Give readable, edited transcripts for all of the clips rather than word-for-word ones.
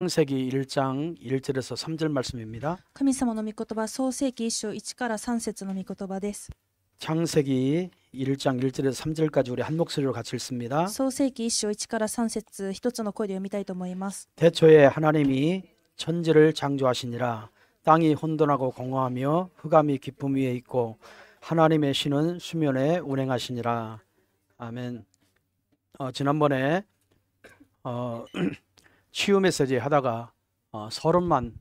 창세기 1장 1절에서 3절 말씀입니다. 神様の御言葉、創世記1章1から3節の御言葉です。 창세기 1장 1절에서 3절까지 우리 한 목소리로 같이 읽습니다. 創世記1章1から3節、一つの声で読みたいと思います。 태초에 하나님이 천지를 창조하시니라. 땅이 혼돈하고 공허하며 흑암이 깊음 위에 있고 하나님의 신은 수면에 운행하시니라. 아멘. 지난번에 치유 메시지 하다가 서론만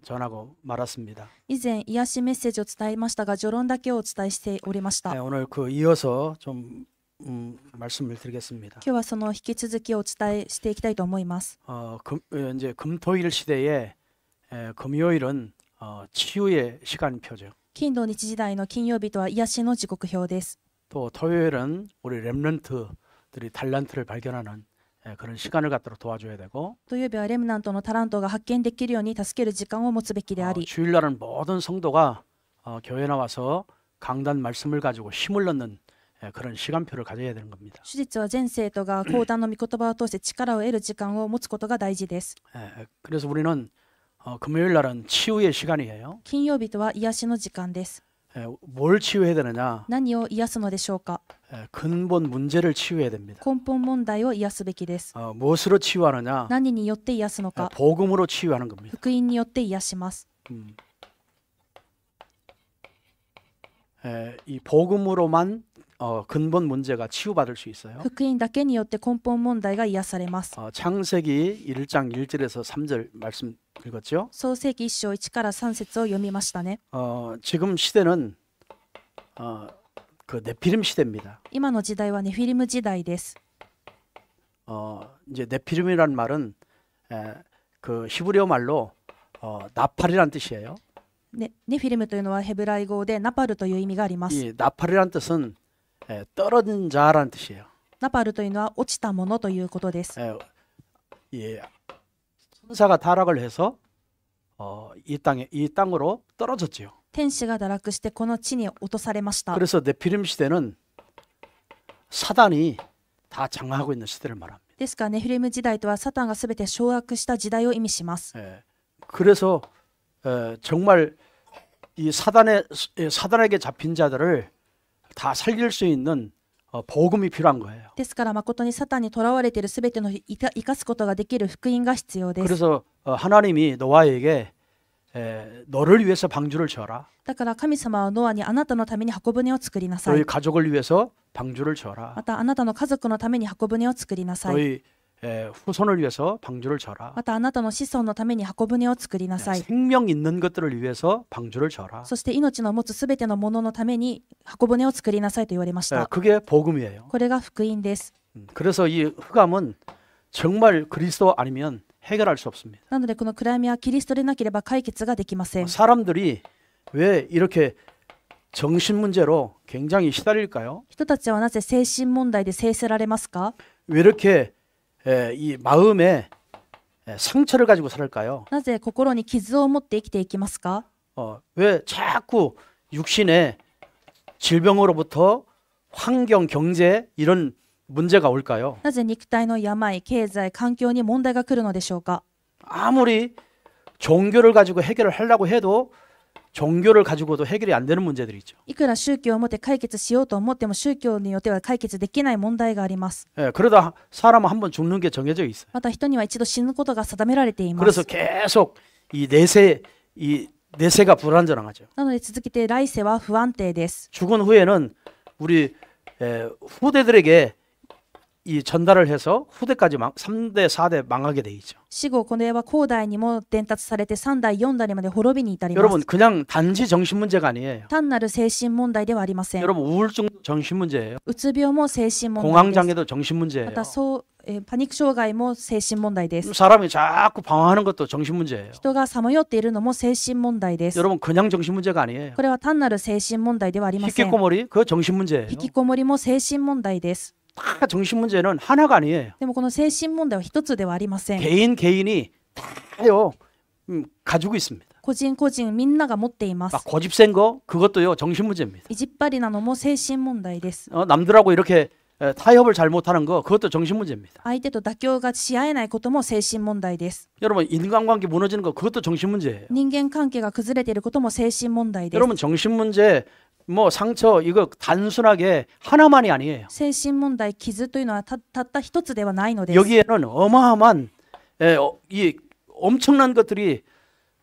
전하고 말았습니다. 以前、癒しメッセージを伝えましたが、序論だけをお伝えしておりました。 오늘 그 이어서 좀 말씀을 드리겠습니다. 今日はその引き続きをお伝えしていきたいと思います。 이제 금토일 시대에 금요일은 치유의 시간표죠. 金土日時代の金曜日とは癒しの時刻表です。 또 토요일은 우리 렘넌트들이 달란트를 발견하는 그런 시간을 갖도록 도와줘야 되고 土曜日はレムナントのタラントが発見できるように助ける時間を持つべきであり、 주일날은 모든 성도가 교회 나와서 강단 말씀을 가지고 힘을 넣는 그런 시간표를 가져야 되는 겁니다. 主日は全生徒が講談の御言葉を通して力を得る時間を持つことが大事です。 그래서 우리는 금요일 날은 치유의 시간이에요. 金曜日とは癒しの時間です。 뭘 치유해야 되느냐? 何を癒すのでしょうか。 근본 문제를 치유해야 됩니다. 根本問題を癒すべきです。 무엇으로 치유하느냐? 何によって癒すのか。 복음으로 치유하는 겁니다. 福音によって癒します。 이 복음으로만 근본 문제가 치유받을 수 있어요. 福音だけによって根本問題が癒されます。 창세기 1장 1절에서 3절 말씀 읽었죠? 創世記1章1から3節を読みましたね。 지금 시대는 그 네피림 시대입니다. 今の時代はネフィリム時代です。 이제 네피림이란 말은 그 히브리어 말로 나팔이란 뜻이에요. ネフィリムというのはヘブライ語でナパルという意味があります。 이 나팔이란 뜻은 떨어진 자라는 뜻이에요. ナパルというのは落ちたものということです。 천사가 타락을 해서 이 땅으로 떨어졌지요. 天使が堕落してこの地に落とされました。 그래서 네피림 시대는 사단이 다 장악하고 있는 시대를 말합니다. ですからネフィリム時代とはサタンがすべて掌握した時代を意味します。 그래서 정말 이 사단에게 잡힌 자들을 다 살릴 수 있는 복음이 필요한 거예요. ですから誠にサタンに囚われているすべての生かすことができる福音が必要です。 그래서 하나님이 노아에게 너를 위해서 방주를 지어라. だから神様はノアにあなたのために箱舟を作りなさい。 너희 가족을 위해서 방주를 지어라. またあなたの家族のために箱舟を作りなさい。 너희 후손을 위해서 방주를 지어라. またあなたの子孫のために箱舟を作りなさい。 생명 있는 것들을 위해서 방주를 지어라. そして命の持つすべてのもののために箱舟を作りなさいと言われました。 그게 복음이에요. これが福音です。 그래서 이 흑암은 정말 그리스도 아니면 해결할 수 없습니다. なのでこの暗闇はキリストでなければ解決ができません。 사람들이 왜 이렇게 정신 문제로 굉장히 시달릴까요? 人たちはなぜ精神問題で制せられますか？ 왜 이렇게 이 마음에 상처를 가지고 살을까요? なぜ心に傷を持って生きていきますか？ 왜 자꾸 육신의 질병으로부터 환경, 경제 이런 문제가 올까요? なぜ肉体の病、経済、環境に問題が来るのでしょうか？ 아무리 종교를 가지고 해결을 하려고 해도 종교를 가지고도 해결이 안 되는 문제들이 있죠. いくら宗教を持って解決しようと思っても宗教によっては解決できない問題があります。 그러다 사람은 한번 죽는 게 정해져 있어요. また人には一度死ぬことが定められていま 그래서 す。 계속 이 내세가 불안정하죠. なので続けて来世は不安定です。 죽은 후에는 우리 후대들에게 이 전달을 해서 후대까지 3대, 4대 망하게 돼 있죠. 死後これは後代にも伝達されて3代、4代まで滅びに至りま 여러분 す。 그냥 단지 정신 문제가 아니에요. 単なる精神問題ではありません。 여러분 우울증도 정신 문제예요. うつ病も精神問題です。 공황장애도 정신 ま 문제예요. たパニック障害も精神問題です。 사람이 자꾸 방황하는 것도 정신 문제예요. 人がさまよっているのも精神問題です。 여러분 그냥 정신 문제가 아니에요. これは単なる精神問題ではありません。 희귀꼬머리 그거 정신 문제예요. 引きこもりも精神問題です。 다 정신 문제는 하나가 아니에요. でもこの精神問題は一つではありません。 개인이 다요 가지고 있습니다. 個人個人みんなが持っています。 막 고집센 거 그것도요 정신 문제입니다. 意地っ張りなのも精神問題です。 남들하고 이렇게 타협을 잘 못하는 거 그것도 정신 문제입니다. 相手と妥協がし合えないことも精神問題です。 여러분 인간관계 무너지는 거 그것도 정신 문제예요. 人間関係が崩れていることも精神問題です。 여러분 정신 문제 뭐 상처 이거 단순하게 하나만이 아니에요. 精神問題、傷というのはたった一つではないのです。 여기에는 어마어마한 이 엄청난 것들이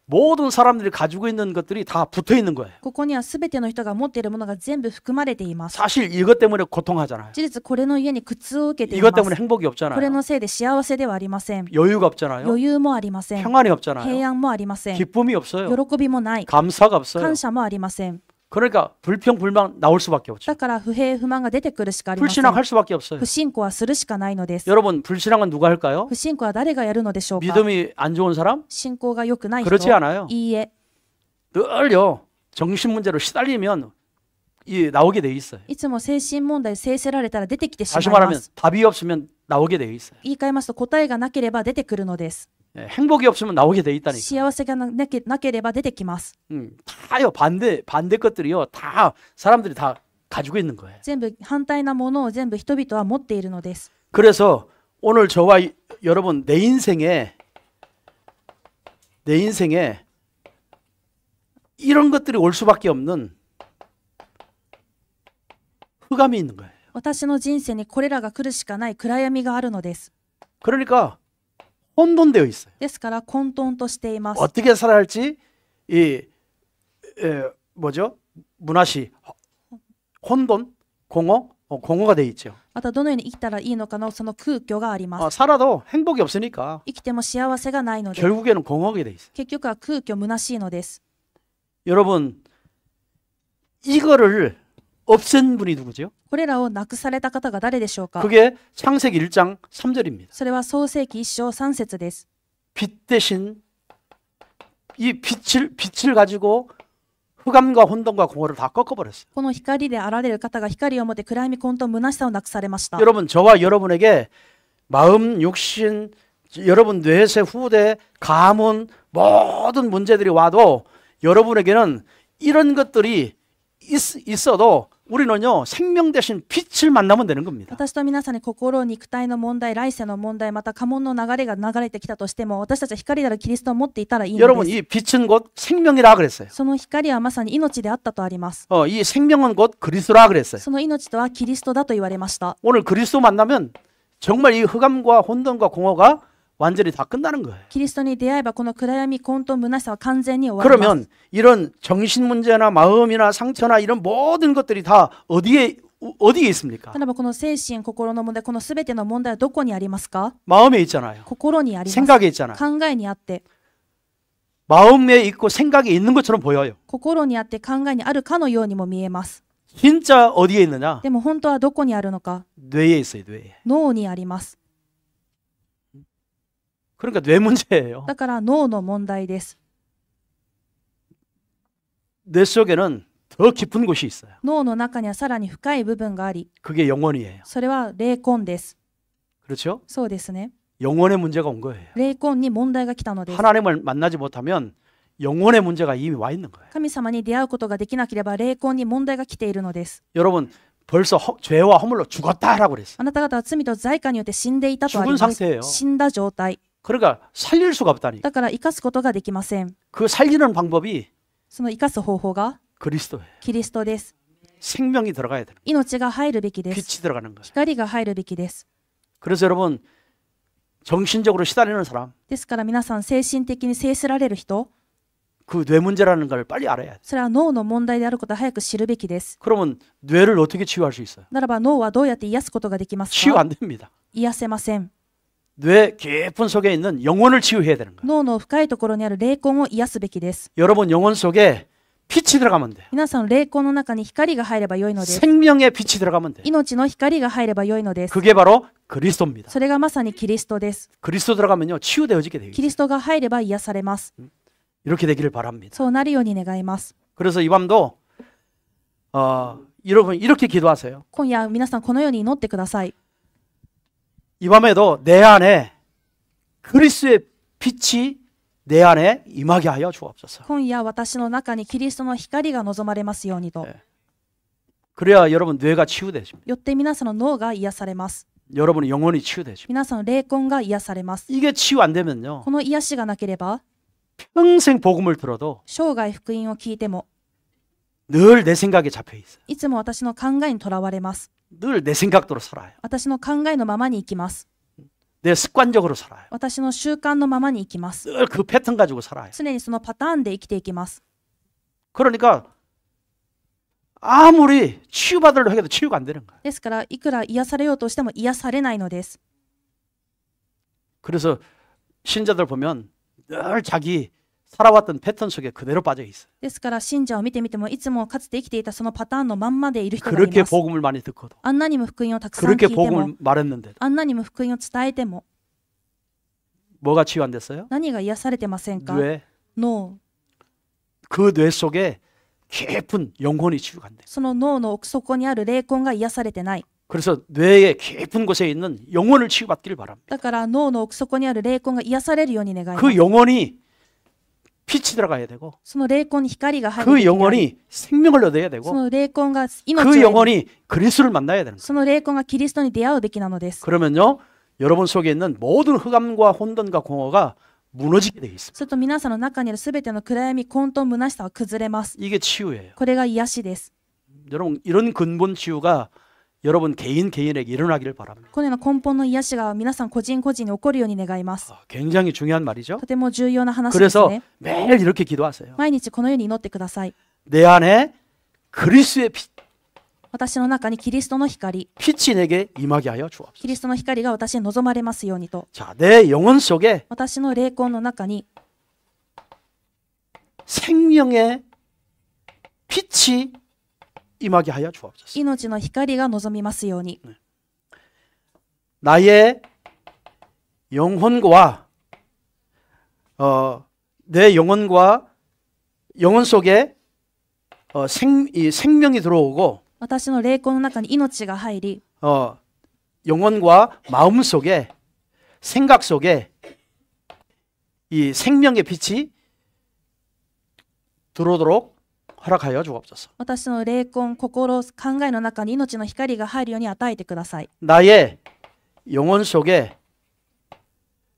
모든 사람들이 가지고 있는 것들이 다 붙어 있는 거예요. ここには全ての人が持っているものが全部含まれています。 사실 이것 때문에 고통하잖아요. 事実これの家に苦痛を受けてい 이것 ます。 때문에 행복이 これ 없잖아요. のせいで幸せではありません。 여유가 없잖아요. 余裕もありません。 평안이 없잖아요. 平安もありません。 기쁨이 없어요. 喜びもない。 감사가 없어요. 感謝もありません。 그러니까 불평불만 나올 수밖에 없죠. だから不平不満が出てくるしかありません。 불신앙할 수밖에 없어요. 不信仰はするしかないのです。 여러분 불신앙은 누가 할까요? 不信仰は誰がやるのでしょうか。 믿음이 안 좋은 사람? 信仰が良くない人。 그렇지 않아요. いいえ。 늘요 정신 문제로 시달리면 나오게 돼 있어요. いつも精神問題制せられたら出てきてしま 다시 いま 말하면 す。 답이 없으면 나오게 돼 있어요. 言い換えますと答えがなければ出てくるのです。 행복이 없으면 나오게 돼 있다니까. 幸せがなければ出てきます。 다요 반대 것들이요 다 사람들이 다 가지고 있는 거예요. 全部反対なものを全部人々は持っているのです。 그래서 오늘 저와 여러분 내 인생에 이런 것들이 올 수밖에 없는 흑암이 있는 거예요. 私の人生にこれらが来るしかない暗闇があるのです。 그러니까 혼돈되어 있어요. ですから混沌としています。 어떻게 살아야 할지 문화시 혼돈 공허가 돼 있죠. またどのように生きたらいいのかのその空虚があります。 살아도 행복이 없으니까 生きても幸せがないので 결국에는 공허하게 돼 있어요. 結局は空虚虚しいのです。 여러분 이거를 없앤 분이 누구죠? これらをなくされた方が誰でしょうか。 그게 창세기 1장 3절입니다. それは創世記1章3節です。 빛 대신 이 빛을 가지고 흑암과 혼돈과 공허를 다 꺾어버렸어요. この光であられる方が光を持って暗闇混沌虚しさをなくされました。 여러분 저와 여러분에게 마음, 육신, 여러분 뇌세, 후대, 가문 모든 문제들이 와도 여러분에게는 이런 것들이 있어도 우리는요 생명 대신 빛을 만나면 되는 겁니다. 私と皆さんに心、肉体の問題、来世の問題、また家紋の流れが流れてきたとしても、私たちは光であるキリストを持っていたらいいの 여러분 です。 이 빛은 곧 생명이라 그랬어요. その光はまさに命であったとあります。 이 생명은 곧 그리스도라 그랬어요. その命とはキリストだと言われました。 오늘 그리스도 만나면 정말 이 흑암과 혼돈과 공허가 완전히 다 끝나는 거예요. キリストに出会えばこの暗闇混沌虚しさは完全に終わります。 그러면 이런 정신 문제나 마음이나 상처나 이런 모든 것들이 다 어디에 있습니까? ならばこの精神、心の問題、このすべての問題はどこにありますか？ 마음에 있잖아요. 心にあります。 생각에 있잖아요. 考えにあって、 마음에 있고 생각에 있는 것처럼 보여요. 心にあって考えにあるかのようにも見えます。 진짜 어디에 있느냐? でも本当はどこにあるのか？ 뇌에 있어요. 뇌에. 脳にあります。 그러니까 뇌 문제예요. だから脳の問題です。 뇌 속에는 더 깊은 곳이 있어요. 脳の中にはさらに深い部分があり、 그게 영혼이에요. それは霊魂です。 그렇죠? そうですね。 영혼의 문제가 온 거예요. 霊魂に問題が来たのです。 하나님을 만나지 못하면 영혼의 문제가 이미 와 있는 거예요. 神様に出会うことができなければ霊魂に問題が来ているのです。 여러분 벌써 죄와 허물로 죽었다라고 그랬어요. あなた方は罪と罪過によって死んでいたとあり 죽은 ます。 상태예요. 死んだ状態。 그러니까 살릴 수가 없다니. だから生かすことができません。 그 살리는 방법이 その生かす方法が 그리스도예요. キリストです。 생명이 들어가야 되는 命が入るべきです。 빛이 들어가는 거예요. 光が入るべきです。 그래서 여러분 정신적으로 시달리는 사람 ですから皆さん精神的に制せられる人、 그 뇌 문제라는 걸 빨리 알아야 돼. それは脳の問題であることを早く知るべきです。 그러면 뇌를 어떻게 치유할 수 있어요? ならば脳はどうやって癒すことができます 치유 か？ 안 됩니다. 癒せません。 뇌 깊은 속에 있는 영혼을 치유해야 되는 거예요. 脳の深いところにある霊魂を癒すべきです。 여러분 영혼 속에 빛이 들어가면 돼요. 皆さんの霊魂の中に光が入ればよいのです。 생명의 빛이 들어가면 돼요. 命の光が入ればよいのです。 그게 바로 그리스도입니다. それがまさにキリストです。 그리스도 들어가면요 치유되어지게 돼요. キリストが入れば癒されます。 이렇게 되기를 바랍니다. そうなるように願います。 그래서 이 밤도 여러분 이렇게 기도하세요. 今夜皆さんこのように祈ってください。 이 밤에도 내 안에 그리스도의 빛이 내 안에 임하게 하여 주옵소서. 今夜私の中にキリストの光が望まれますようにと。 그래야 여러분 뇌가 치유되십니다. よって皆さんの脳が癒されます。 여러분의 영혼이 치유되십니다. 皆さんの霊魂が癒されます。 이게 치유 안 되면요. この癒しがなければ、 평생 복음을 들어도 生涯福音を聞いても、 늘 내 생각에 잡혀 있어요. いつも私の考えにとらわれます。 늘 내 생각대로 살아요. 私の考えのままに生きます。 내 습관적으로 살아요. 私の習慣のままに生きます。 늘 그 패턴 가지고 살아요. 常にそのパターンで生きていきます。 그러니까 아무리 치유받으려고 해도 치유가 안 되는 거예요. ですから、いくら癒されようとしても癒されないのです。 그래서 신자들 보면 늘 자기 살아왔던 패턴 속에 그대로 빠져 있어요. ですから、信者を見てみても、いつもかつて生きていたそのパターンのまんまでいる人がい 그렇게 ます。 복음을 많이 듣고도 あんなにも福音をたくさん聞 그렇게 いても、 복음을 말했는데도 あんなにも福音を伝えても、 뭐가 치유 안 됐어요? 何が癒されてませんか？ 뇌. 脳。 그 뇌 속에 깊은 영혼이 치유가 안 돼요. その脳の奥底にある霊魂が癒されてない。 그래서 뇌의 깊은 곳에 있는 영혼을 치유받기를 바랍니다. だから脳の奥底にある霊魂が癒されるように願います。 그 영혼이 빛이 들어가야 되고 その霊魂に光が入る 그 べきであり、 영혼이 생명을 얻어야 そ 되고 の霊魂が命を 그 得る、 영혼이 그리스도를 만나야 되는 거예요. その霊魂がキリストに出会うべきなのです。 그러면요 여러분 속에 있는 모든 흑암과 혼돈과 공허가 무너지게 되어 있습니다. すると皆さんの中にあるすべての暗闇、混沌、虚しさは崩れます。 이게 치유예요. これが癒しです。 여러분 이런 근본 치유가 여러분 개인에게 일어나기를 바랍니다. このような根本の癒しが皆さん個人個人に起こるように願います。 굉장히 중요한 말이죠. とても重要な話です 그래서 ね。 매일 이렇게 기도하세요. 毎日このように祈ってください。 내 안에 그리스도의私の中にキリストの光、 빛이 내게 임하게 하여 キ 주옵소서. リストの光が私に望まれますようにと。 자, 내 영혼 속에 私の霊魂の中に 생명의 빛이 임하게 하여 주옵소서. 命の光が望みますように。 나의 영혼과 내 영혼과 영혼 속에 이 생명이 들어오고 私の霊魂の中に命が入り、 영혼과 마음 속에 생각 속에 이 생명의 빛이 들어오도록 허락하여 주옵소서. 私の霊魂、心、考えの中に命の光が入るように与えてください。 나의 영혼 속에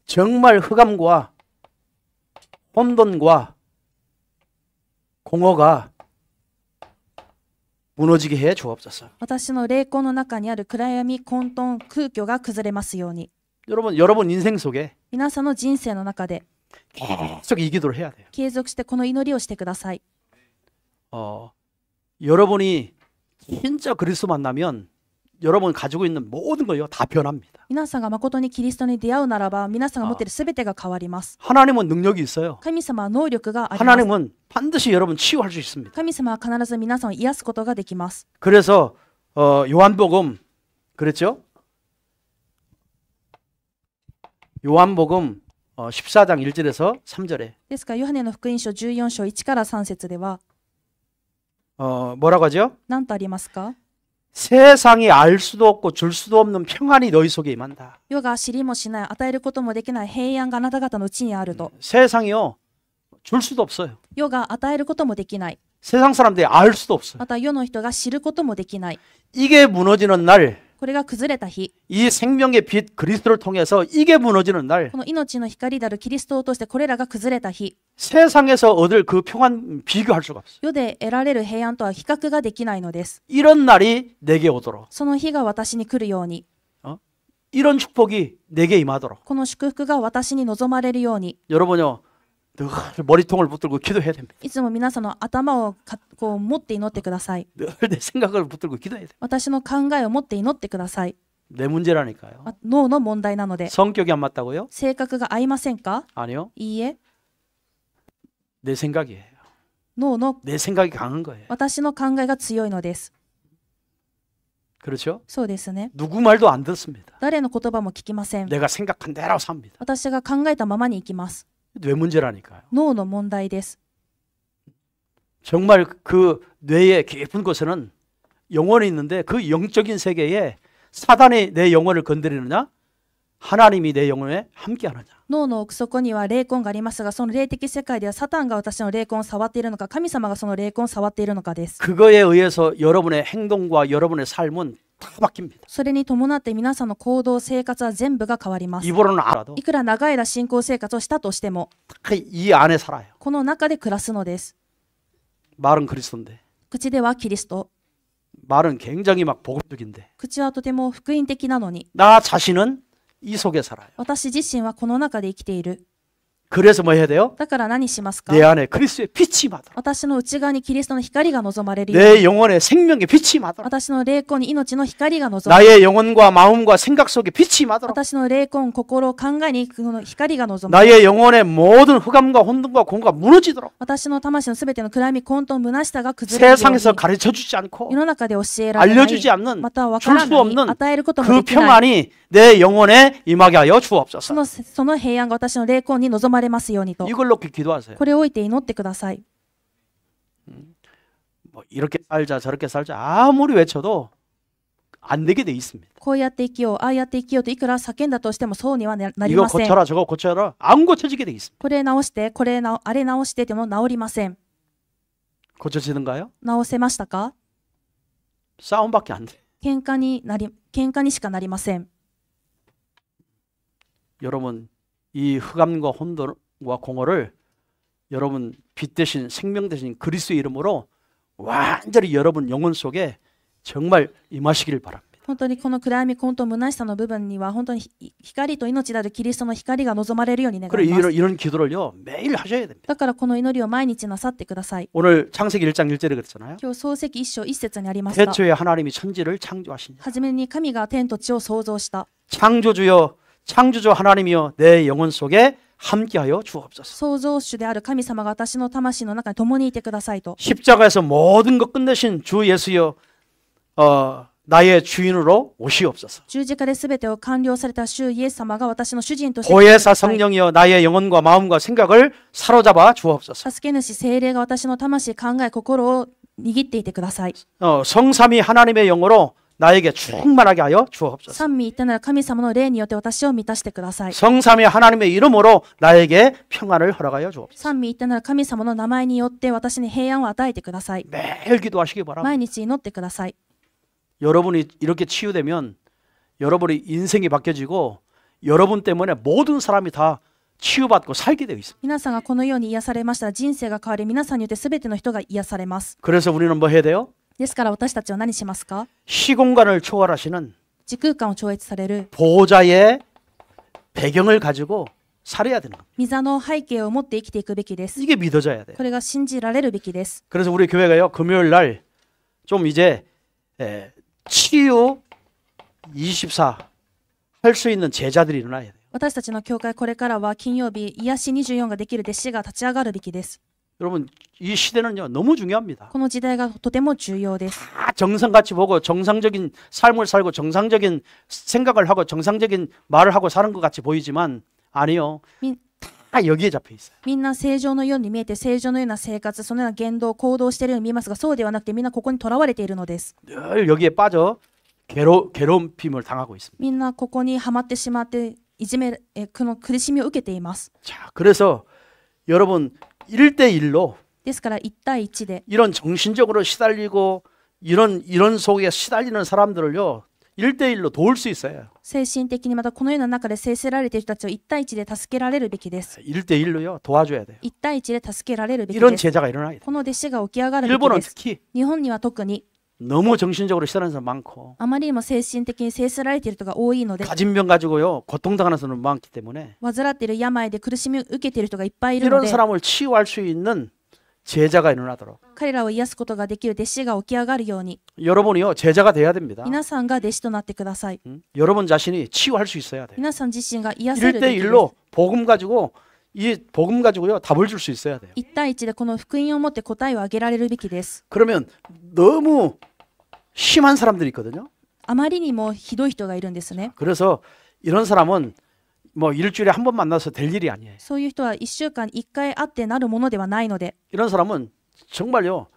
정말 흑암과 혼돈과 공허가 무너지게 해 주옵소서. 私の霊魂の中にある暗闇、混沌、空虚が崩れますように。 여러분 인생 속에 皆さんの人生の中で 계속 이 기도를 해야 돼요. 継続してこの祈りをしてください。 여러분이 진짜 그리스도 만나면 여러분 가지고 있는 모든 거요 다 변합니다. 皆さんが誠にキリストに出会うならば、皆さんが持っているすべてが変わります。 하나님은 능력이 있어요. 神様は能力があります。 하나님은 반드시 여러분 치유할 수 있습니다. 神様は必ず皆さんを癒すことができます。 그래서 요한복음 그랬죠? 요한복음 14장 1절에서 3절에 ですから、ヨハネの福音書14章1から3節では、 뭐라고 하죠? 何とありますか？ 세상이 알 수도 없고 줄 수도 없는 평안이 너희 속에 임한다. 世が知りもしない、与えることもできない平安があなた方のうちにあると。 세상이요 줄 수도 없어요. 世が与えることもできない。 세상 사람들이 알 수도 없어요. また世の人が知ることもできない。 이게 무너지는 날, これが崩れた日、 이 생명의 빛 그리스도를 통해서 이게 무너지는 날, この命の光であるキリストを通してこれらが崩れた日、 세상에서 얻을 그 평안 비교할 수가 없어요. 世で得られる平安とは比較ができないのです。 이런 날이 내게 오도록, その日が私に来るように、 이런 축복이 내게 임하도록. この祝福が私に望まれるように、 여러분요 늘 머리통을 붙들고 기도해야 됩니다. いつも皆さんの頭をこう持って祈ってください。 늘 내 생각을 붙들고 기도해야 돼요. 私の考えを持って祈ってください。 내 문제라니까요. 脳の問題なので。 성격이 안 맞다고요? 性格が合いませんか？ 아니요. いいえ、 내 생각이에요. 脳の 내 생각이 강한 거예요. 私の考えが強いのです。 그렇죠? そうですね。 누구 말도 안 듣습니다. 誰の言葉も聞きません。 내가 생각한 대로 삽니다. 私が考えたままに生きます。 뇌 문제라니까요. 脳の問題です。 정말 그 뇌의 깊은 곳에는 영혼이 있는데 그 영적인 세계에 사단이 내 영혼을 건드리느냐? 하나님이 내 영혼에 함께하느냐. 脳の奥底には霊魂がありますが、その霊的世界ではサタンが私の霊魂を触っているのか、神様がその霊魂を触っているのかです。 그거에 의해서 여러분의 행동과 여러분의 삶은 다 바뀝니다. それに伴って皆さんの行動、生活は全部が変わります。 입으로는 알아도 いくら長い間信仰生活をしたとしても、 이 안에 살아요. この中で暮らすのです。 말은 그리스도인데 口ではキリスト、 말은 굉장히 막 복음적인데 口はとても福音的なのに、 나 자신은 이 속에 살아요. 私自身はこの中で生きている。 그래서 뭐 해야 돼요? だから何しますか？ 내 안에 그리스도의 빛이 마더라. 私の内側にキリストの光が望まれるように、 내 영혼의 생명의 빛이 마더라. 私の霊魂に命の光が望まれる。 나의 영혼과 마음과 생각 속에 빛이 마더라. 私の霊魂、心、考えにこの光が望まれる。 나의 영혼의 모든 흑암과 혼돈과 공과 무너지도록 私の魂のすべての暗闇、混沌、虚しさが崩れるよう 세상에서 に、 가르쳐주지 않고 世の中で教えられない、 알려주지 않는 または分から 줄 수 ない、 없는 与えることも 그 できない。 평안이 내 영혼에 임하게 하여 そ 주옵소서. の平安が私の霊魂に望まれますようにと。 이걸 놓고 기도하세요. これを置いて祈ってください。 뭐 이렇게 살자 저렇게 살자 아무리 외쳐도 안 되게 돼 있습니다. こうやって生きよう、ああやって生きようといくら叫んだとしてもそうにはなり 이거 ません。 고쳐라 저거 고쳐라 안 고쳐지게 돼 있습니다. これ直して、あれ直してでも治りません。 고쳐지는가요? 直せましたか？ 싸움밖에 안 돼. 喧嘩にしかなりません。 여러분 이 흑암과 혼돈과 공허를 여러분 빛 대신 생명 대신 그리스도의 이름으로 완전히 여러분 영혼 속에 정말 임하시길 바랍니다. 本当にこの暗闇、混沌、虚しさの部分には本当に光と命であるキリストの光が望まれるように願 그래 います。 이런 기도를요 매일 하셔야 됩니다. だからこの祈りを毎日なさってください。 오늘 창세기 1장 1절에 그랬잖아요. 今日創世記1章1節にありました。 태초에 하나님이 천지를 창조하시니 はじめに神が天と地を創造した。 창조주여 창조주 하나님이여 내 영혼 속에 함께하여 주옵소서. 創造主である神様が私の魂の中に共にいてくださいと。 십자가에서 모든 것 끝내신 주 예수여 나의 주인으로 오시옵소서. 十字架で全てを完了された主イエス様が私の主人として来てく 보혜사 ださい。 성령이여 나의 영혼과 마음과 생각을 사로잡아 주옵소서. 助け主聖霊が私の魂、考え、心を握っていてください。 성삼위 하나님의 영으로 나에게 충만하게 하여 주옵소서. 三位一体なる神様の霊によって私を満たしてください。 성삼위 하나님의 이름으로 나에게 평안을 허락하여 주옵소서. 三位一体なる神様の名前によって私に平安を与えてください。 매일 기도하시기 바랍니다. 毎日祈ってください。 여러분이 이렇게 치유되면 여러분의 인생이 바뀌어지고 여러분 때문에 모든 사람이 다 치유받고 살게 되어 있습니다. 皆さんがこのように癒されましたら人生が変わり、皆さんによって全ての人が癒されます。 그래서 우리는 뭐 해야 돼요? ですから私たちは何しますか？ 시공간을 초월하시는 時空間を超越される 보호자의 배경을 가지고 살아야 되는 겁니다. 御座の背景を持って生きていくべきです。 이게 믿어져야 돼요. これが信じられるべきです。 그래서 우리 교회가요 금요일 날 좀 이제 치유 24 할 수 있는 제자들이 일어나야 돼요. 私たちの教会、これからは金曜日、癒し24ができる弟子が立ち上がるべきです。 여러분 이 시대는요 너무 중요합니다. この時代がとても重要です。 다 정상같이 보고 정상적인 삶을 살고 정상적인 생각을 하고 정상적인 말을 하고 사는 것 같이 보이지만 아니요. 다 여기에 잡혀 있어요. みんな正常のように見えて正常のような生活、そのような言動、行動をしているように見えますが、そうではなくてみんなここにとらわれているのです。 늘 여기에 빠져 괴롭힘을 당하고 있습니다. みんなここにはまってしまっていじめ、この苦しみを受けています。 자, 그래서 여러분 1대1로 ですから1対1で 이런 정신적으로 시달리고 이런 속에 시달리는 사람들을요 1대1로 도울 수 있어요. 精神的にまたこのような中で制せられている人たちを1対1で助けられるべきです。 1대1로요 도와줘야 돼요. 1対1で助けられるべき 이런 です。 제자가 일어나야 돼요. この弟子が起き上がるべき 일본은 です。 특히 日本には特に 너무 정신적으로 시달리는 사람 많고 あまりにも精神的に制せられている人が多いので、 가진 병 가지고요 고통당하는 사람은 많기 때문에 患っている病で苦しみを受けている人がいっぱいいるの 이런 で、 사람을 치유할 수 있는 제자가 일어나도록 彼らを癒すことができる弟子が起き上がるように、 여러분이요 제자가 돼야 됩니다. 皆さんが弟子となってください。 여러분 자신이 치유할 수 있어야 돼요. 皆さん自身が癒せるべきです。 1대1로 복음 가지고 이 복음 가지고요 답을 줄 수 있어야 돼요. 1対1でこの福音を持って答えをあげられるべきです。 그러면 너무 심한 사람들이 있거든요. あまりにもひどい人がいるんですね。 그래서 이런 사람은 뭐 일주일에 한 번 만나서 될 일이 아니에요. そういう人は1週間に1回会ってなるものではないので、 이런 사람은 정말요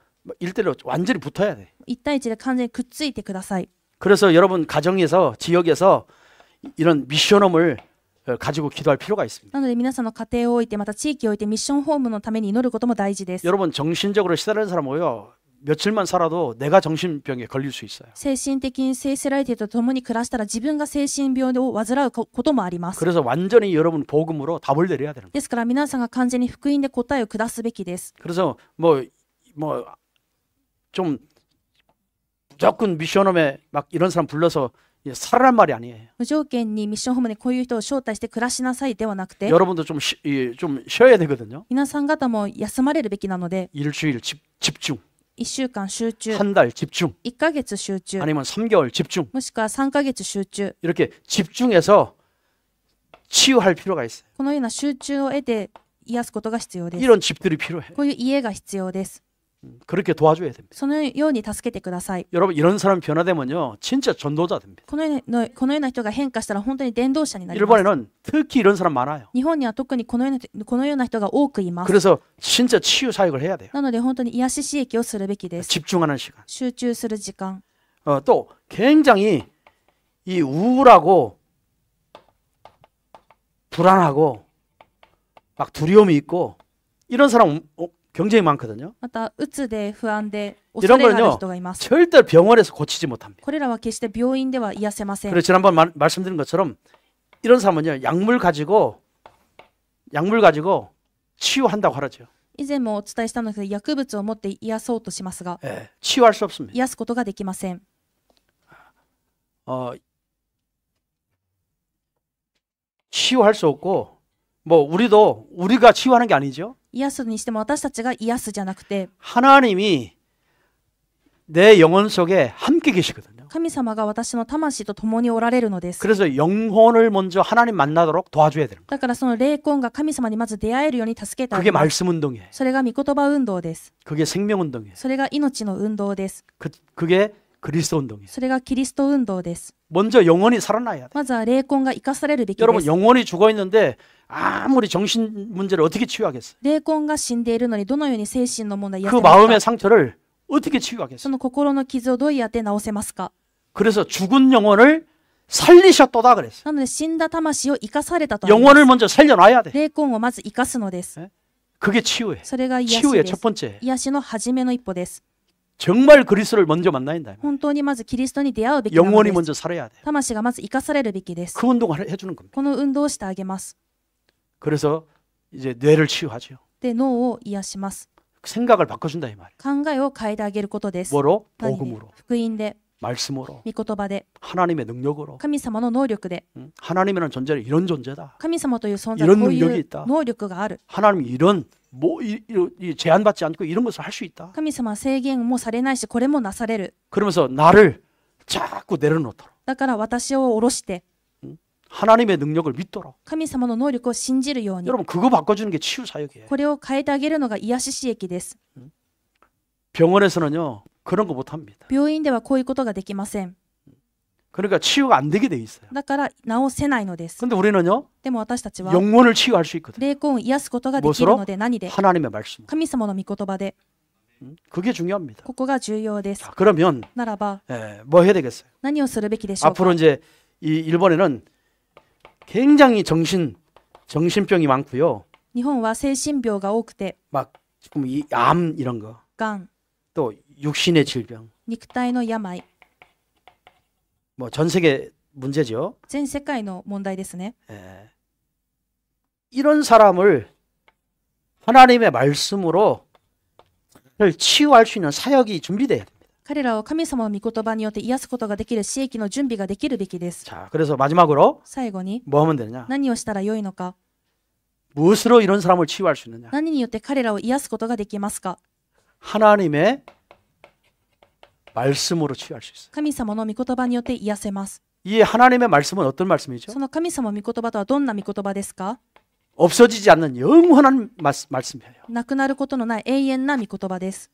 1대1로 완전히 붙어야 돼. 1対1で完全にくっついてください。 그래서 여러분 가정에서 지역에서 이런 미션홈을 가지고 기도할 필요가 있습니다. なので皆さんの家庭を置いてまた地域を置いてミッションホームのために祈ることも大事です。 여러분 정신적으로 시달리는 사람 모여 며칠만 살아도 내가 정신병에 걸릴 수 있어요. 精神的に制せられていると共に暮らしたら自分が精神病を患うこともあります。 그래서 완전히 여러분 복음으로 답을 내려야 되는 거예요. ですから皆さんが完全に福音で答えを下すべきです。 그래서 뭐 좀 무조건 미션홈에 막 이런 사람 불러서 살아란 말이 아니에요. 無条件にミッションホームにこういう人を招待して暮らしなさいではなくて、 여러분도 좀 쉬어야 되거든요. 皆さん方も休まれるべきなので、 일주일 집중, 1週間集中、 한 달 집중, 1ヶ月集中、 아니면 3개월 집중. もしくは3ヶ月集中、 이렇게 집중해서 치유할 필요가 있어요. このような集中を得て癒すことが必要です。 이런 집들이 필요해. こういう家が必要です。 그렇게 도와줘야 됩니다. そのように助けてください。 여러분 이런 사람 변화되면요 진짜 전도자 됩니다. このような人が変化したら本当に伝道者になります。 일본에는 특히 이런 사람 많아요. 日本には特にこのような人が多くいます。 그래서 진짜 치유 사역을 해야 돼요. なので本当に癒し刺激をするべきです。 집중하는 시간. 集中する時間。 또 굉장히 이 우울하고 불안하고 막 두려움이 있고 이런 사람 굉장히 많거든요. また、うつで不安で恐れがある人がいます。 절대 병원에서 고치지 못합니다. これらは決して病院では癒せません。 그래서 지난번 말씀드린 것처럼 이런 사람은요 약물 가지고 치유한다고 하죠. 以前もお伝えしたのですが、薬物を持って癒そうとしますが、 치유할 수 없습니다. 癒すことができません。 치유할 수 없고 뭐 우리가 치유하는 게 아니죠. 癒すにしても私たちが癒すじゃなくて、 하나님이 내 영혼 속에 함께 계시거든요. 神様が私の魂と共におられるのです。 그래서 영혼을 먼저 하나님 만나도록 도와줘야 됩니다. だからその霊魂が神様にまず出会えるように助けてあ 그게 げます。 말씀 운동이에요. それが御言葉運動です。 그게 생명 운동이에요. それが命の運動です。 그게 그리스도 운동이에요. それがキリスト運動です。 먼저 영혼이 살아나야 돼요. まずは霊魂が生かされるべきで 여러분 す。 영혼이 죽어 있는데 아무리 정신 문제를 어떻게 치유하겠어요? 霊魂が死んでいるのにどのように精神の問題を癒 그 せます 마음의 か。 상처를 어떻게 そ 치유하겠어요? の心の傷をどうやって治せますか。 그래서 죽은 영혼을 살리셨도다 그랬어요. なので死んだ魂を生かされたとあります。 영혼을 먼저 살려놔야 돼. 霊魂をまず生かすのです。 그게 치유예요. それが癒し 치유의 で 첫 す。 번째. 癒しの初めの一歩です。 정말 그리스도를 먼저 만나야 된다. 本当にまずキリストに出会うべきなの 영혼이 です。 먼저 살아야 돼. 魂がまず生かされるべきです。 그 운동을 해주는 겁니다. この運動をしてあげます。 그래서 이제 뇌를 치유하죠. で、脳を癒します。 생각을 바꿔준다 이 말이에요. 考えを変えてあげることです。 뭐로? 何で 복음으로, 福音で、 말씀으로, 御言葉で、 하나님의 능력으로. 神様の能力で、 하나님이라는 존재는 이런 존재다. 神様という存在 이런 こうい 능력이 う 있다. 能力がある。 하나님이 이런 제한받지 않고 이런 것을 할 수 있다. 神様は制限もされないし、これもなされる。 그러면서 나를 자꾸 내려놓도록 だから私を下ろして、 하나님의 능력을 믿도록. 神様の能力を信じるように、 여러분 그거 바꿔주는 게 치유 사역이에요. これを変えてあげるのが癒し刺激です。 병원에서는요 그런 거 못합니다. 病院ではこういうことができません。 그러니까 치유가 안 되게 돼 있어요. だから治せないのです。 근데 우리는요 でも私たちは 영혼을 치유할 수 있거든요. 霊魂を癒すことができるので何で 하나님의 말씀. 神様の御言葉で 그게 중요합니다. ここが重要です。 자, 그러면 ならば 뭐 해야 되겠어요? 何をするべきでしょう 앞으로 か。 이제 이 일본에는 굉장히 정신병이 많고요. 日本は精神病が多くて、 막 지금 이 암 이런 거, がん、 또 육신의 질병, 肉体の病、 뭐 전 세계 문제죠. 全世界の問題ですね。 이런 사람을 하나님의 말씀으로 치유할 수 있는 사역이 준비돼야 됩니다. 彼らを神様の御言葉によって癒すことができる刺激の準備ができるべきです。 자, 그래서 마지막으로 最後に 뭐 하면 되느냐? 何をしたらよいのか、 무엇으로 이런 사람을 치유할 수 있느냐? 何によって彼らを癒すことができますか。 하나님의 말씀으로 치유할 수 있어요. 神様の御言葉によって癒せます。 이 하나님의 말씀은 어떤 말씀이죠? その神様の御言葉とはどんな御言葉ですか。 없어지지 않는 영원한 말씀이에요. なくなることのない永遠な御言葉です。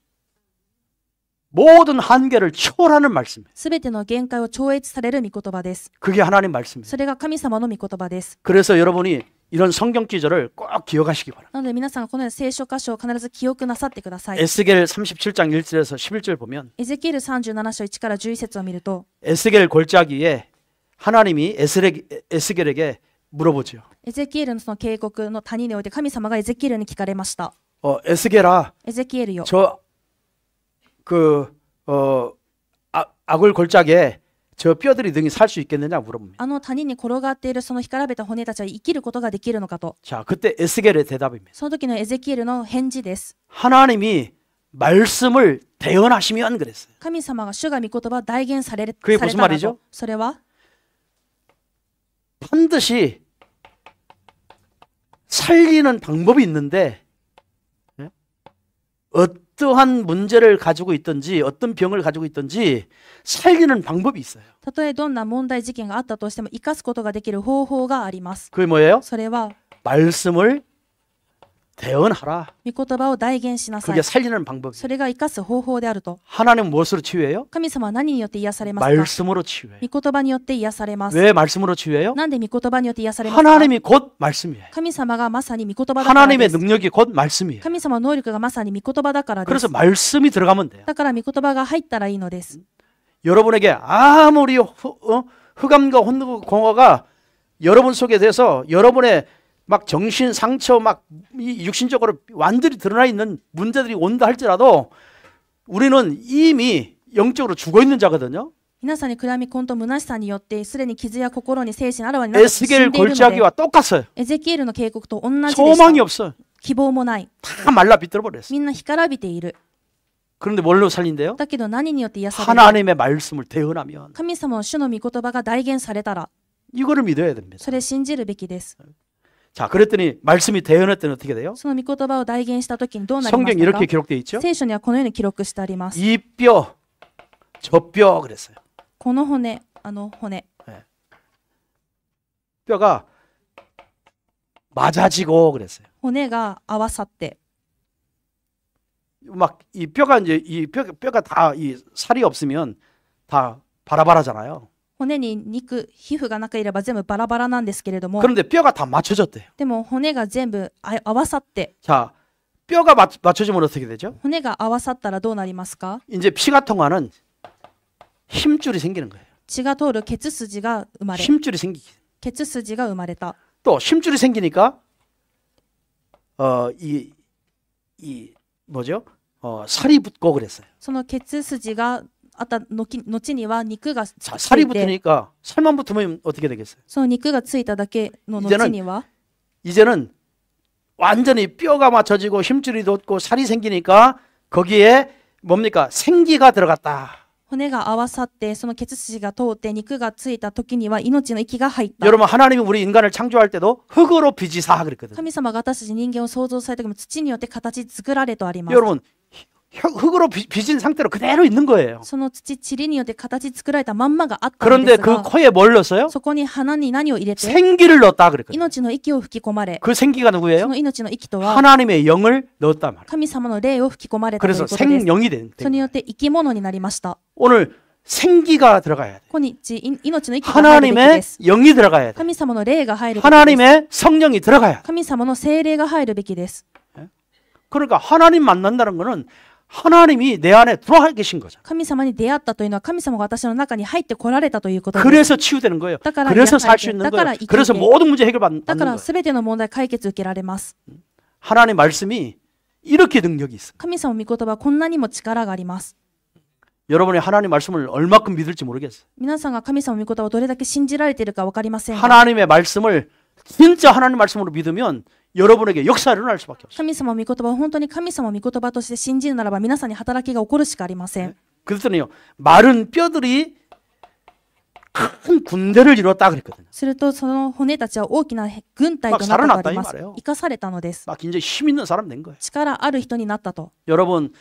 모든 한계를 초월하는 말씀이에요. すべての限界を超越される御言葉です。 그게 하나님 말씀이에요. それが神様の御言葉です。 그래서 여러분이 이런 성경 기절을 꼭 기억하시기 바랍니다. なので皆さんがこのような聖書箇所を必ず記憶なさってください。 에스겔 37장 1절에서 11절 보면 エゼキエル37章1から11節を見ると、 에스겔 골짜기에 하나님이 에스겔에게 물어보죠. エゼキエルのその警告の谷において神様がエゼキエルに聞かれました。 에스겔아, エゼキエルよ、 악을 골짜기에 저 뼈들이 능히 살 수 있겠느냐 물어봅니다. あの谷に転がっているその干からびた骨たちは生きることができるのかと。 자, 그때 에스겔의 대답입니다. その時のエゼキエルの返事です。 하나님이 말씀을 대언하시면 그랬어요. 神様が主が御言葉を代言される 그게 され 무슨 たら 말이죠? と。それは 반드시 살리는 방법이 있는데 어떠한 문제를 가지고 있든지 어떤 병을 가지고 있든지 살리는 방법이 있어요. たとえどんな問題事件があったとしても生かすことができる方法があります。 그게 뭐예요? それは 말씀을 대언하라. 御言葉を代言しなさ 그게 い。 살리는 방법이에요. それが生かす方法であると。 하나님은 무엇으로 치유해요? 神様は何によって癒されますか？ 말씀으로 치유해요. 御言葉によって癒されます。 왜 말씀으로 치유해요? なんで御言葉によって癒されますか？ 하나님이 곧 말씀이에요. 神様がまさに御言葉だから 하나님의 です。 능력이 곧 말씀이에요. 神様の能力がまさに御言葉だからで 그래서 す。 말씀이 들어가면 돼요. だから御言葉が入ったらいいのです。 여러분에게 아무리 흑암과 공허가 여러분 속에 대해서 여러분의 막 정신 상처 막 육신적으로 완전히 드러나 있는 문제들이 온다 할지라도 우리는 이미 영적으로 죽어 있는 자거든요. 皆さんに暗闇混沌虚しさによってすでに傷や心に精神あらわになって死ん 에스겔 でいるので 골짜기와 똑같아요. エゼキエルの警告と同じでし 소망이 た。 없어요. 希望もない。 다 말라 비틀어 버렸어요. みんな干からびている。 그런데 뭘로 살린대요? だけど何によって癒される？ 하나님의 말씀을 대언하면 神様の主の御言葉が代言されたら 이거를 믿어야 됩니다. それ信じるべきです。 자, 그랬더니 말씀이 대언했더니 어떻게 돼요? その御言葉を代言した時にどうなりま 성경 した 이렇게 か？ 기록되어 있죠? 聖書にはこのように記録してあります。 이 뼈, 저 뼈 그랬어요. この骨、あの骨。 뼈가 맞아지고 그랬어요. 骨が合わさって 막 이 뼈가 이제 이 뼈가 다 이 살이 없으면 다 바라바라잖아요. 骨に肉、皮膚がなければ全部バラバラなんですけれども、 그런데 뼈가 다 맞춰졌대요. でも骨が全部合わさって、 자, 뼈가 맞춰지면 어떻게 되죠? 骨が合わさったらどうなりますか？ 이제 피가 통하는 힘줄이 생기는 거예요. 血が通る血筋が生まれ、 힘줄이 생기기. 血筋が生まれた。 또 힘줄이 생기니까 뭐죠? 살이 붙고 그랬어요. その血筋があった後には肉がつ 자, い 살이 て、 붙으니까 살만 붙으면 어떻게 되겠어요? その肉がついただけの後には 이제는 완전히 뼈가 맞춰지고 힘줄이 돋고 살이 생기니까 거기에 뭡니까? 생기가 들어갔다. 骨が合わさってその血筋が通って肉がついた時には命の息が入った。 여러분 하나님이 우리 인간을 창조할 때도 흙으로 빚이사 그랬거든요. 神様が私たち人間を創造された時も土によって形作られとあります。 여러분 흙으로 빚은 상태로 그대로 있는 거예요. その土、塵によって形作られたまんまがあったん 그런데 です 그 が、 코에 뭘 넣었어요? そこに鼻に何を入れて 생기를 넣었다 그랬거든요. 命の息を吹き込まれ、 그 생기가 そ 누구예요? の命の息とは 하나님의 영을 넣었단 말이에요. 神様の霊を吹き込まれたという 그래서 ことです。 생명이 된 それによ 거예요. って生き物になりました。 오늘 생기가 들어가야 돼. ここに命の息が入るべきで 하나님의 す。 영이 들어가야 돼. 神様の霊が入るべきです 하나님의 성령이 들어가야 돼. 神様の聖霊が入るべきです。 그러니까 하나님 만난다는 거는 하나님이 내 안에 들어와 계신 거죠. 神様に出会ったというのは神様が私の中に入ってこられたということです。 그래서 치유되는 거예요. だから 그래서 살 수 있는だから 거예요. 生きて 그래서 모든 문제 해결받는 だから 거예요. 全ての問題解決受けられます。 하나님 말씀이 이렇게 능력이 있어요. 神様の御言葉はこんなにも力があります。 여러분이 하나님 말씀을 얼마큼 믿을지 모르겠어요. 皆さんが神様の御言葉をどれだけ信じられているか分かりませんが、 하나님의 말씀을 진짜 하나님 말씀으로 믿으면 여러분에게 역사가 일어날 수밖에 없어요. 神様の御言葉を本当に神様の御言葉として信じるならば皆さんに働きが起こるしかありません。 그랬더니요, 마른 뼈들이 큰 군대를 이뤘다 그랬거든요. するとその骨たちは大きな軍隊となったとあります。生かされたのです。 막 굉장히 힘 있는 사람 된 거예요. 力ある人になったと。 여러분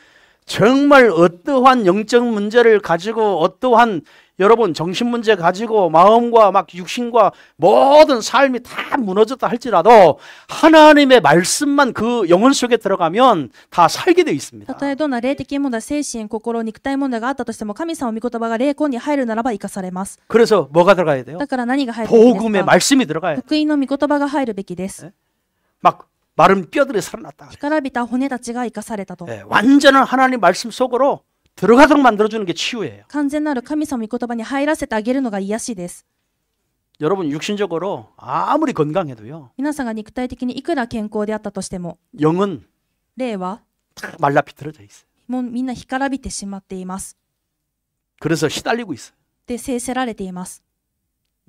정말 어떠한 영적 문제를 가지고 어떠한 여러분 정신 문제 가지고 마음과 막 육신과 모든 삶이 다 무너졌다 할지라도 하나님의 말씀만 그 영혼 속에 들어가면 다 살게 되어 있습니다. たとえどんな霊的問題、精神、心、肉体問題があったとしても神様の御言葉が霊魂に入るならば生かされます。 그래서 뭐가 들어가야 돼요? だから何が入るべきです 복음의 か？ 말씀이 들어가야 돼요. 福音の御言葉が入るべきです。 막 마른 뼈들이 살아났다. 干からびた骨たちが生かされたと。 완전한 하나님 말씀 속으로 들어가도록 만들어주는 게 치유예요. 完全なる神様の御言葉に入らせてあげるのが癒しです。 여러분 육신적으로 아무리 건강해도요. 皆さんが肉体的にいくら健康であったとしても、 영은 霊は 다 말라 비틀어져 있어요. もうみんな干からびてしまっています。 그래서 시달리고 있어요. で、制せられています。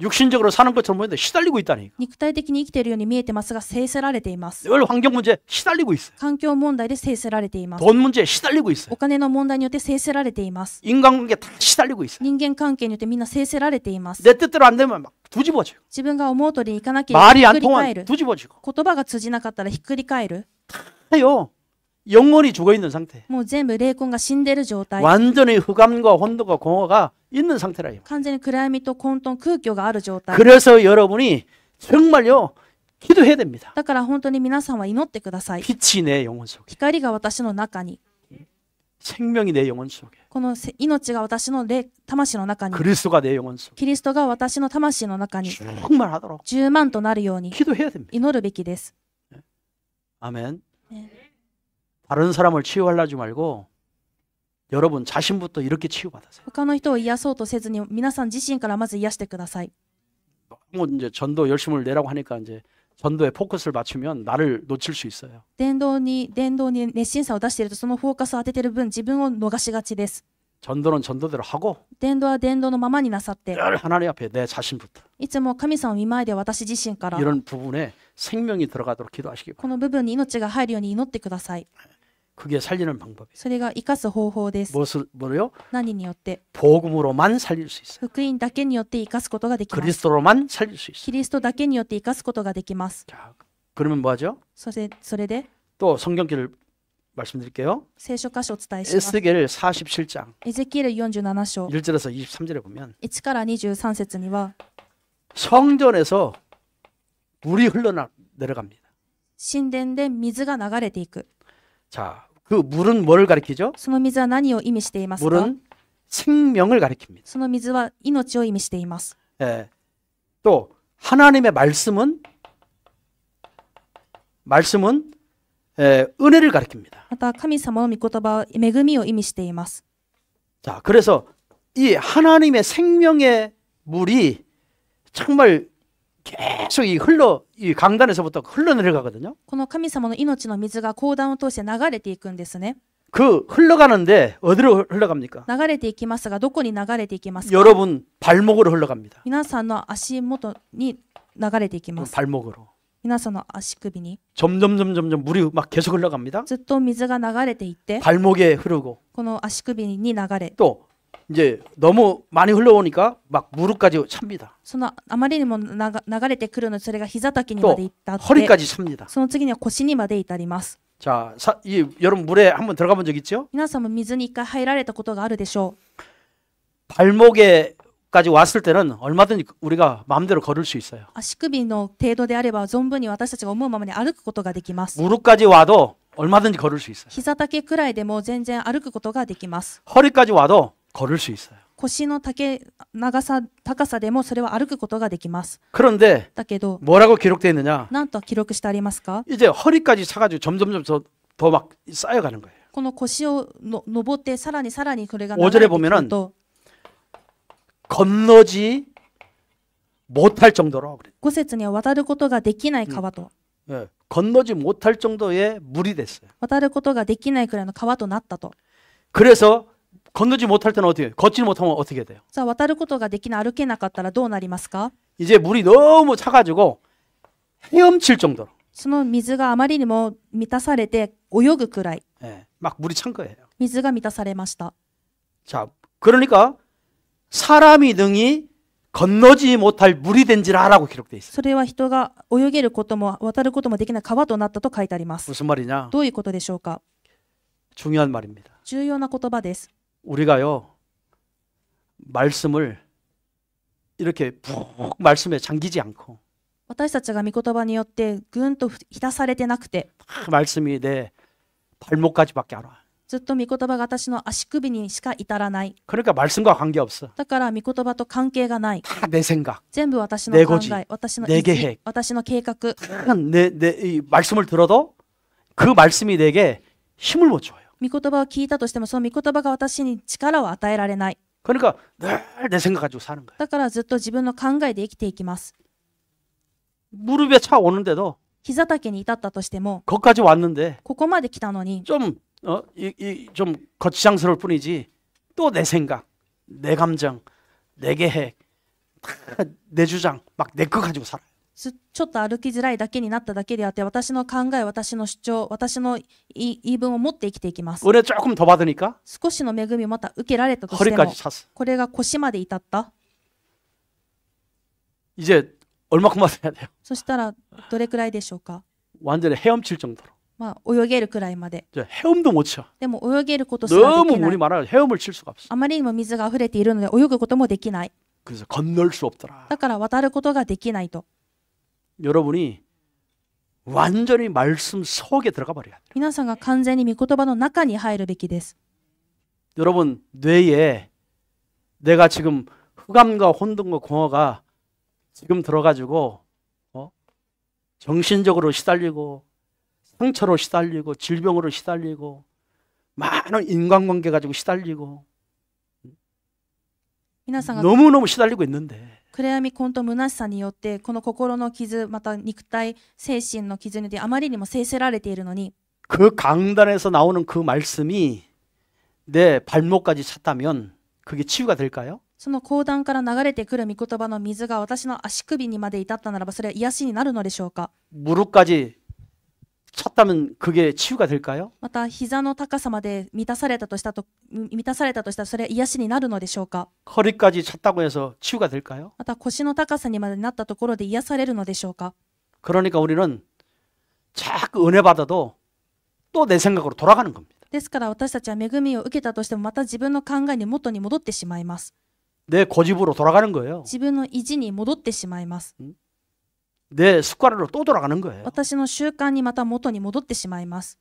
육신적으로 사는 것처럼 보이는데 시달리고 있다니까. 肉体的に生きているように見えてますが、制せられています。 늘 환경 문제에 시달리고 있어요. 環境問題で制せられています。 돈 문제에 시달리고 있어요. お金の問題によって制せられています。 인간관계 다 시달리고 있어요. 人間関係によってみんな制せられています。 내 뜻대로 안 되면 막 뒤집어져요. 自分が思う通りにいかなければひ 말이 っ 안 くり 통하면 返る。 뒤집어지고 言葉が通じなかったらひっくり返る。 해요. 영혼이 죽어 있는 상태. もう全部霊魂が死んでる状態。 완전히 흑암과 혼돈과 공허가 있는 상태라요. 完全に暗闇と混沌空虚がある状態。 그래서 여러분이 정말요 기도해야 됩니다. だから本当に皆さんは祈ってください。 빛이 내 영혼 속에, 光が私の中に、 생명이 내 영혼 속에, この命が私の魂の中に、 그리스도가 내 영혼 속에 キリストが私の魂の中に 충만하도록 充満となるように 기도해야 됩니다. 祈るべきです。 아멘. 네. 다른 사람을 치유하려지 말고 여러분 자신부터 이렇게 치유받으세요. 他の人を癒そうとせずに皆さん自身からまず癒してください。 뭐 이제 전도 열심을 내라고 하니까 이제 전도에 포커스를 맞추면 나를 놓칠 수 있어요. 伝道に熱心さを出しているとそのフォーカスを当てている分自分を逃しがちです。 전도는 전도대로 하고 伝道は伝道のままになさって、 늘 하나님 앞에 내 자신부터 いつも神様を見舞いで私自身から 이런 부분에 생명이 들어가도록 기도하시기 こ 바랍니다. の部分に命が入るように祈ってください。 그게 살리는 방법이에요. それが生かす方法です。 뭐요? 何によって 복음으로만 살릴 수 있어요. 福音だけによって生かすことができます。 그리스도로만 살릴 수 있어요. キリストだけによって生かすことができます。 자, 그러면 뭐하죠? それで 또 성경기를 말씀드릴게요. 聖書箇所をお伝えします。 에스겔 47장 エゼキエル47章 1절에서 23절에 보면 1から23節には 성전에서 물이 흘러내려갑니다. 神殿で水が流れていく。 자, 그 물은 뭐를 가리키죠? その水は何を意味していますか？ 물은 생명을 가리킵니다. その水は命を意味しています。 예. 또 하나님의 말씀은 은혜를 가리킵니다. また神様の御言葉は恵みを意味しています。 자, 그래서 이 하나님의 생명의 물이 정말 계속 이 강단에서부터 흘러내려가거든요. この神様の命の水が講談を通して流れていくんですね。 그 흘러가는데 어디로 흘러갑니까? 流れていきますが、どこに流れていきますか？ 여러분 발목으로 흘러갑니다. 皆さんの足元に流れていきます。 발목으로. 皆さんの足首に 점점 물이 막 계속 흘러갑니다. ずっと水が流れていって、 발목에 흐르고 この足首に流れ、 또 이제 너무 많이 흘러오니까 막 무릎까지 찹니다. そのあまりにも流れてくるのでそれが膝丈にま 또 でいったって、 허리까지 찹니다. その次には腰にまで至ります。 자, 여러분 물에 한번 들어가 본 적 있죠? 皆さんも水に一回入られたことがあるでしょう。 발목에까지 왔을 때는 얼마든지 우리가 마음대로 걸을 수 있어요. 足首の程度であれば存分に私たちが思うままに歩くことができます。 무릎까지 와도 얼마든지 걸을 수 있어요. 膝丈くらいでも全然歩くことができます。 허리까지 와도 걸을 수 있어요. 腰の高さでもそれは歩くことができます。 그런데 だけど、 뭐라고 기록되어 있느냐? なんと記録してありますか？ 이제 허리까지 차가지고 점점 더 막 쌓여가는 거예요. この腰を登ってさらにこれが 5절에 流れてく 보면은 ると、 건너지 못할 정도로 그래요. 5節には渡ることができない川と、 예, 건너지 못할 정도의 물이 됐어요. 渡ることができないくらいの川となったと。 그래서 건너지 못할 때는 어떻게 해요? 걷지 못하면 어떻게 돼요? さあ渡ることができない、歩けなかったらどうなりますか？ 이제 물이 너무 차가지고 헤엄칠 정도로 その水があまりにも満たされて泳ぐくらい 예, 막 물이 찬 거예요. 水が満たされました。 자, 그러니까 사람이 능히 건너지 못할 물이 된지라라고 기록돼 있어요. それは人が泳げることも渡ることもできない川となったと書いてあります。 무슨 말이냐? どういうことでしょうか？ 중요한 말입니다. 重要な言葉です。 우리가요 말씀을 이렇게 푹 말씀에 잠기지 않고 私たちが御言葉によってぐんと浸されてなくて、 말씀이 내 발목까지밖에 안 와. ずっと御言葉が私の足首にしか至らない。 그러니까 말씀과 관계없어. だから御言葉と関係がない。 다 내 생각, 全部私の 내 考 고지 え、私の 내 意地 계획 、私の計画。 이 말씀을 들어도 그 말씀이 내게 힘을 못 줘요. 御言葉を聞いたとしてもその御言葉が私に力を与えられない。 그러니까 늘 내 생각 가지고 사는 거예요. だからずっと自分の考えで生きていきます。 무릎에 차 오는데도 膝丈に至ったとしても、 거기까지 왔는데 ここまで来たのに、 좀 좀 거치장스러울 뿐이지 또 내 생각, 내 감정, 내 계획, 다 내 주장 막 내 거 가지고 살아요. ちょっと歩きづらいだけになっただけであって、私の考え、私の主張、私の言い分を持って生きていきます。 은혜 조금 더 받으니까 少しの恵みをまた受けられたとしても、 허리까지 찼어. これが腰まで至った。 이제 얼마큼 받아야 돼요? そしたらどれくらいでしょうか。 완전히 헤엄칠 정도로. まあ、泳げるくらいまで。 이제 헤엄도 못 쳐. でも泳げることすらで 너무 きな 물이 い。 많아요. 헤엄을 칠 수가 없어. あまりにも水が溢れているので泳ぐこともできない。 그래서 건널 수 없더라. だから渡ることができないと。 여러분이 완전히 말씀 속에 들어가 버려야 돼요. 皆さんが完全に御言葉の中に入るべきです。 여러분 뇌에 내가 지금 흑암과 혼돈과 공허가 지금 들어가지고 정신적으로 시달리고 상처로 시달리고 질병으로 시달리고 많은 인간관계 가지고 시달리고 皆さんが 너무너무 시달리고 있는데 暗闇混沌虚しさによってこの心の傷、また肉体精神の傷によってあまりにも制せられているのに、 그 강단에서 나오는 그 말씀이 내 발목까지 찼다면 그게 치유가 될까요? その講談から流れてくる御言葉の水が私の足首にまで至ったならば、それは癒しになるのでしょうか。 무릎까지 찼다면 그게 치유가 될까요? また膝の高さまで満たされたとしたらそれは癒しになるのでしょうか。 허리까지 찼다고 해서 치유가 될까요? また腰の高さにまでなったところで癒されるのでしょうか。 그러니까 우리는 자꾸 은혜 받아도 또 내 생각으로 돌아가는 겁니다. ですから私たちは恵みを受けたとしてもまた自分の考えに元に戻ってしまいます。 내 고집으로 돌아가는 거예요. 自分の意地に戻ってしまいます。 내 습관으로 또 돌아가는 거예요. 私の習慣にまた元に戻ってしまいます。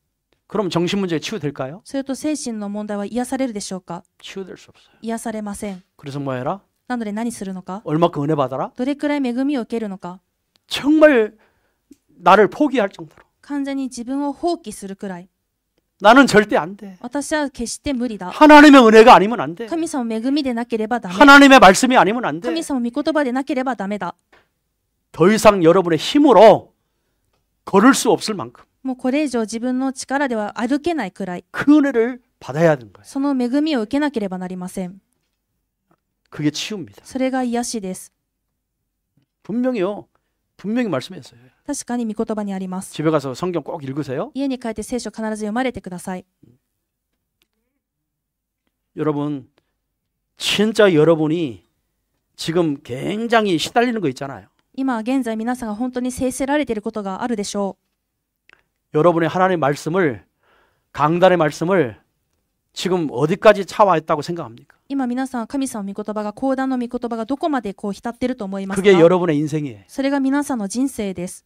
그럼 정신 문제가 치유될까요? それと精神の問題は癒されるでしょうか。 치유될 수 없어요. 癒されません。 그래서 뭐 해라? なので何するのか。 얼마큼 은혜 받아라? どれくらい恵みを受けるのか。 정말 나를 포기할 정도로. 完全に自分を放棄するくらい。 나는 절대 안 돼. 私は決して無理だ。 하나님의 은혜가 아니면 안 돼. 神様恵みでなければダメ。 하나님의 말씀이 아니면 안 돼. 神様御言葉でなければダメだ。 더 이상 여러분의 힘으로 걸을 수 없을 만큼 もうこれ以上自分の力では歩けないくらい、 그 은혜를 받아야 하는 거예요. その恵みを受けなければなりません。 그게 치유입니다. それが癒しです。 분명히요. 분명히 말씀했어요. 確かに御言葉にあります。 집에 가서 성경 꼭 읽으세요. 家に帰って聖書を必ず読まれてください。 여러분 진짜 여러분이 지금 굉장히 시달리는 거 있잖아요. 今現在皆さんが本当に制せられていることがあるでしょ 여러분의 하나님의 말씀을 강단의 말씀을 지금 어디까지 차와 있다고 생각합니까? う。今皆さん神様の御言葉が講談の御言葉がどこまでこう浸っていると思います 그게 か。 여러분의 인생이에요. それが皆さんの人生です。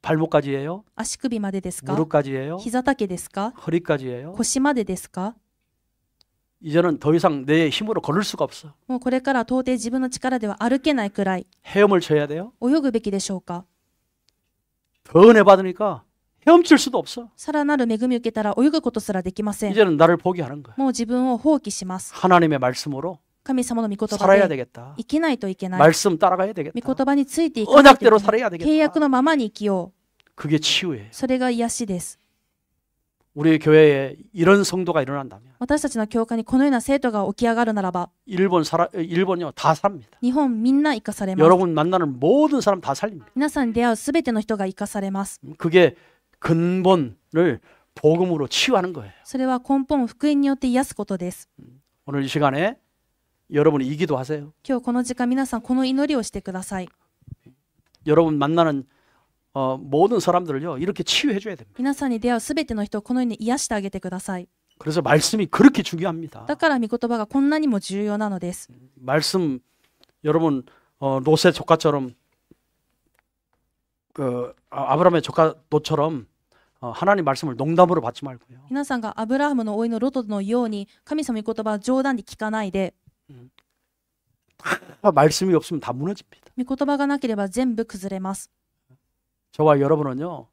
발목까지예요? 足首までですか。 무릎까지예요? 膝丈ですか。 허리까지예요? 腰までですか。 이제는 더 이상 내 힘으로 걸을 수가 없어. もうこれから到底自分の力では歩けないくらい 헤엄을 쳐야 돼요. 泳ぐべきでしょうか。 더 은혜 받으니까 헤엄칠 수도 없어. さらなる恵みを受けたら泳ぐことすらできません。 이제는 나를 포기하는 거야. もう自分を放棄します。 하나님의 말씀으로 神様の御言 살아야 葉で 되겠다. 生きないといけない。 말씀 따라가야 御 되겠다. 言葉についていかないといけ 언약대로 ない。 살아야 契 되겠다. 約のままに生きよ 그게 치유예요. う。それが癒しです。 우리 교회에 이런 성도가 일어난다면 私たちの教会にこのような生徒が起き上がるならば、 일본요 다 삽니다. 日本みんな生かされます。 여러분 만나는 모든 사람 다 살립니다. 皆さんに出会うすべての人が生かされます。 그게 근본을 복음으로 치유하는 거예요. それは根本福音によって癒すことです。 오늘 이 시간에 여러분이 이 기도하세요. 今日この時間皆さんこの祈りをしてください。 여러분 만나는 모든 사람들을요 이렇게 치유해 줘야 됩니다. 皆さんに出会うすべての人をこのように癒してあげてください。 그래서 말씀이 그렇게 중요합니다. だから御言葉がこんなにも重要なのです。 말씀 여러분 노세 조카처럼 그 아브라함의 조카 노처럼 하나님 말씀을 농담으로 받지 말고요. 皆さんがアブラハムの甥のロトのように神様の御言葉を冗談で聞かないで、 말씀이 없으면 다 무너집니다. 御言葉がなければ全部崩れます。 저와 여러분은요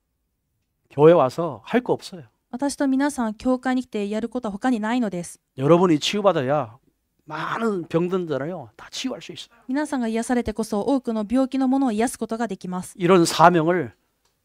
교회 와서 할 거 없어요. 私と皆さん、教会に来てやることは他にないのです。 여러분이 치유받아야 많은 병든잖아요. 다 치유할 수 있어요. 皆さんが癒されてこそ多くの病気のものを癒すことができます。 이런 사명을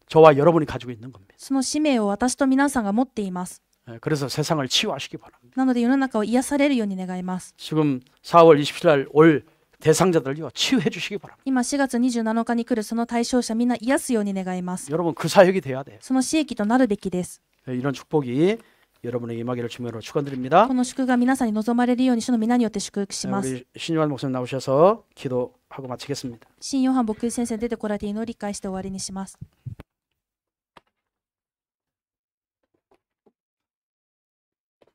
저와 여러분이 가지고 있는 겁니다. その使命を私と皆さんが持っています。 그래서 세상을 치유하시기 바랍니다. なので世の中を癒されるように願います。 지금 4월 27일 날 올 대상자들요 치유해 주시기 바랍니다. 今4月27日に来るその対象者みんな癒すように願います。 여러분 그 사역이 돼야 돼요. その使役となるべきです。 이런 축복이 여러분에게 임하기를 주님으로 축원드립니다. この祝が皆さんに望まれるように主の皆によって祝福します。 우리 신요한 목사님 나오셔서 기도하고 마치겠습니다. 新ヨハン牧師先生出てこられて祈り会して終わりにします。